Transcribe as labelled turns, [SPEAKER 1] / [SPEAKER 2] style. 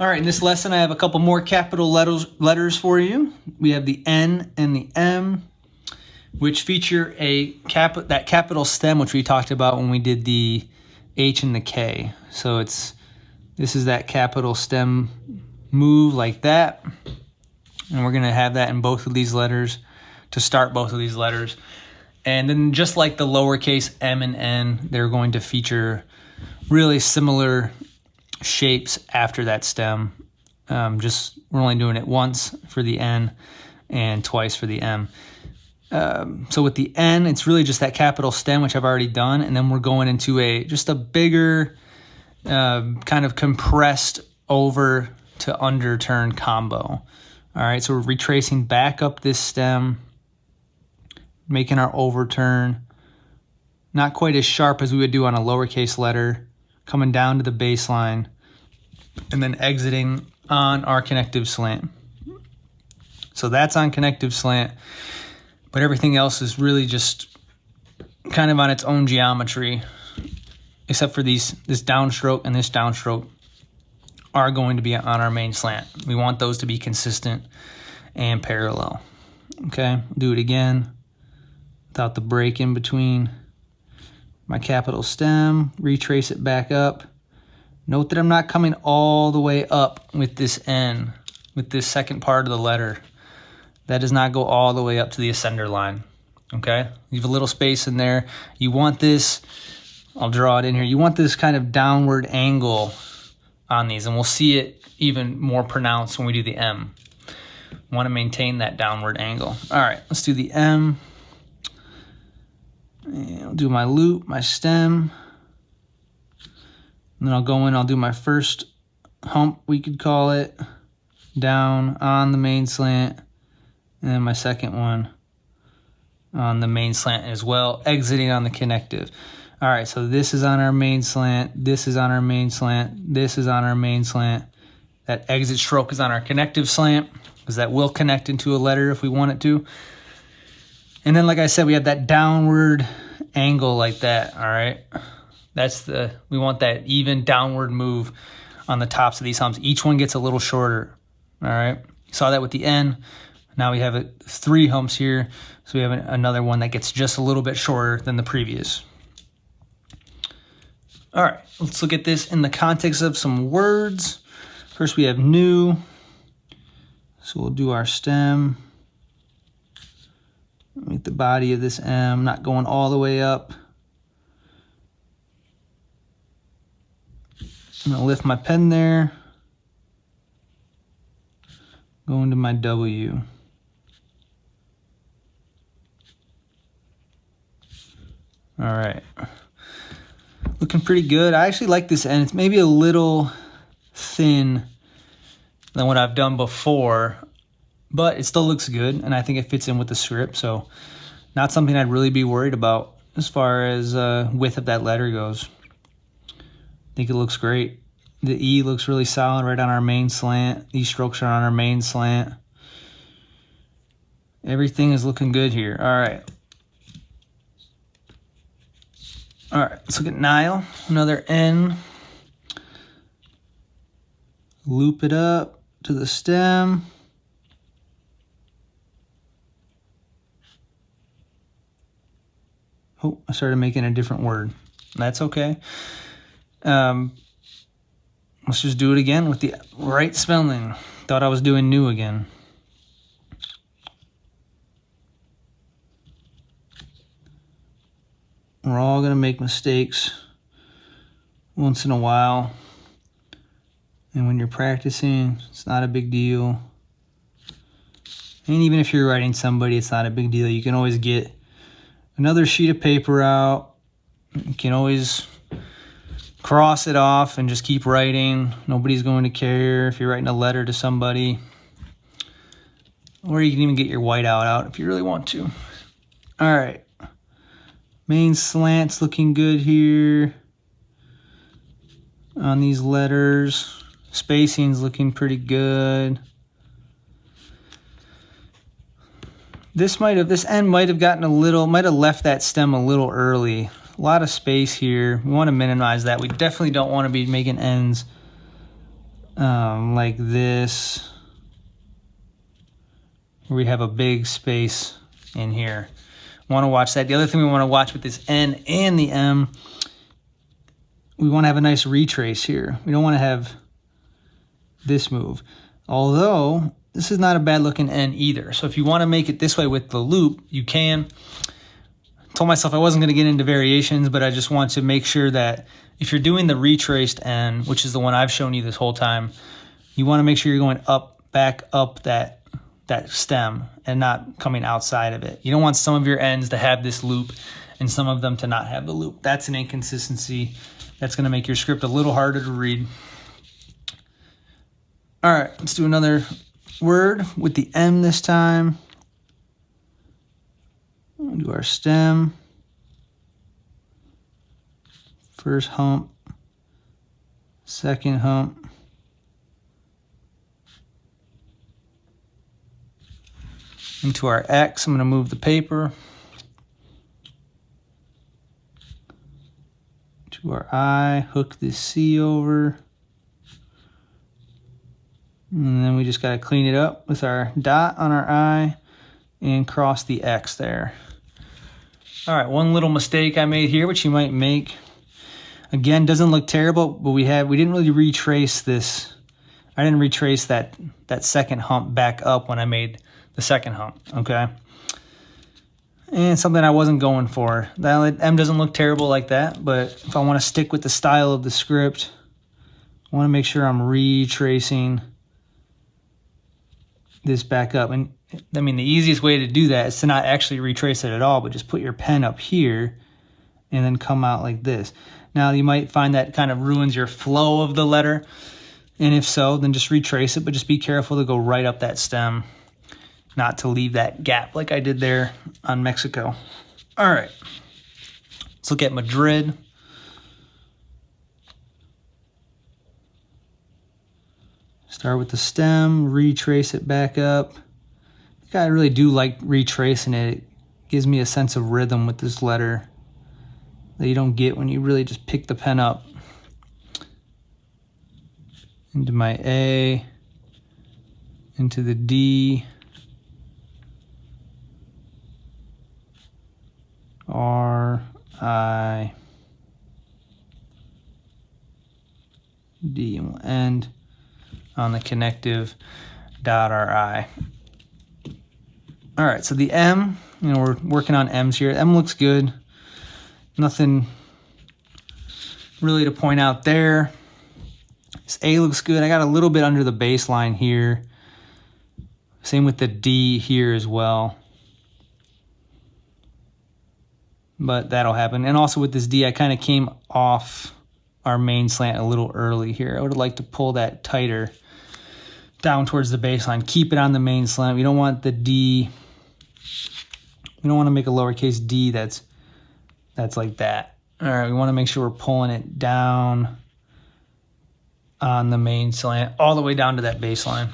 [SPEAKER 1] All right, in this lesson, I have a couple more capital letters for you. We have the N and the M, which feature that capital stem, which we talked about when we did the H and the K. So this is that capital stem move like that. And we're going to have that in both of these letters to start both of these letters. And then just like the lowercase m and n, they're going to feature really similar shapes after that stem. We're only doing it once for the N and twice for the M. So with the N, it's really just that capital stem, which I've already done, and then we're going into just a bigger kind of compressed over to under turn combo. All right, so we're retracing back up this stem, making our overturn, not quite as sharp as we would do on a lowercase letter, coming down to the baseline, and then exiting on our connective slant. So that's on connective slant, but everything else is really just kind of on its own geometry, except for this downstroke and this downstroke are going to be on our main slant. We want those to be consistent and parallel. Okay, do it again without the break in between. My capital stem, retrace it back up. Note that I'm not coming all the way up with this N, with this second part of the letter. That does not go all the way up to the ascender line, okay? Leave a little space in there. You want this, I'll draw it in here, you want this kind of downward angle on these, and we'll see it even more pronounced when we do the M. We want to maintain that downward angle. All right, let's do the M. And I'll do my loop, my stem. And then I'll go in, I'll do my first hump, we could call it, down on the main slant, and then my second one on the main slant as well, exiting on the connective. All right, so this is on our main slant, this is on our main slant, this is on our main slant. That exit stroke is on our connective slant, because that will connect into a letter if we want it to. And then, like I said, we have that downward angle like that, all right? We want that even downward move on the tops of these humps. Each one gets a little shorter, all right? Saw that with the N. Now we have 3 humps here, so we have another one that gets just a little bit shorter than the previous. All right, let's look at this in the context of some words. First, we have new. So we'll do our stem. Make the body of this M, not going all the way up. I'm going to lift my pen there. Go into my W. All right. Looking pretty good. I actually like this N. It's maybe a little thin than what I've done before, but it still looks good, and I think it fits in with the script, so not something I'd really be worried about as far as width of that letter goes. I think it looks great. The E looks really solid right on our main slant. These strokes are on our main slant. Everything is looking good here. All right. All right, let's look at Nile. Another N. Loop it up to the stem. Oh, I started making a different word. That's okay. Let's just do it again with the right spelling. Thought I was doing new again. We're all going to make mistakes once in a while. And when you're practicing, it's not a big deal. And even if you're writing somebody, it's not a big deal. You can always get another sheet of paper out. You can always cross it off and just keep writing. Nobody's going to care if you're writing a letter to somebody. Or you can even get your whiteout out if you really want to. All right. Main slant's looking good here on these letters. Spacing's looking pretty good. This end might have left that stem a little early. A lot of space here. We want to minimize that. We definitely don't want to be making ends like this, where we have a big space in here. Want to watch that. The other thing we want to watch with this N and the M, we want to have a nice retrace here. We don't want to have this move. Although, this is not a bad looking N either. So if you want to make it this way with the loop, you can. I told myself I wasn't going to get into variations, but I just want to make sure that if you're doing the retraced N, which is the one I've shown you this whole time, you want to make sure you're going up, back up that stem and not coming outside of it. You don't want some of your ends to have this loop and some of them to not have the loop. That's an inconsistency. That's going to make your script a little harder to read. All right, let's do another word with the M this time. We'll do our stem. First hump. Second hump. Into our X, I'm going to move the paper. To our I, hook this C over. And then we just got to clean it up with our dot on our I and cross the X there. All right, one little mistake I made here, which you might make. Again, doesn't look terrible, but we didn't really retrace this. I didn't retrace that second hump back up when I made the second hump, okay? And something I wasn't going for. That M doesn't look terrible like that, but if I want to stick with the style of the script, I want to make sure I'm retracing this back up. And I mean, the easiest way to do that is to not actually retrace it at all, but just put your pen up here and then come out like this. Now, you might find that kind of ruins your flow of the letter. And if so, then just retrace it, but just be careful to go right up that stem, not to leave that gap like I did there on Mexico. All right, let's look at Madrid. Start with the stem, retrace it back up. I really do like retracing it. It gives me a sense of rhythm with this letter that you don't get when you really just pick the pen up. Into my A, into the D, R, I, D, and we'll end on the connective dot RI. All right, so the M, we're working on M's here. M looks good. Nothing really to point out there. This A looks good. I got a little bit under the baseline here. Same with the D here as well. But that'll happen. And also with this D, I kind of came off our main slant a little early here. I would have liked to pull that tighter down towards the baseline. Keep it on the main slant. We don't want the D. We don't want to make a lowercase d that's like that. All right, we want to make sure we're pulling it down on the main slant all the way down to that baseline.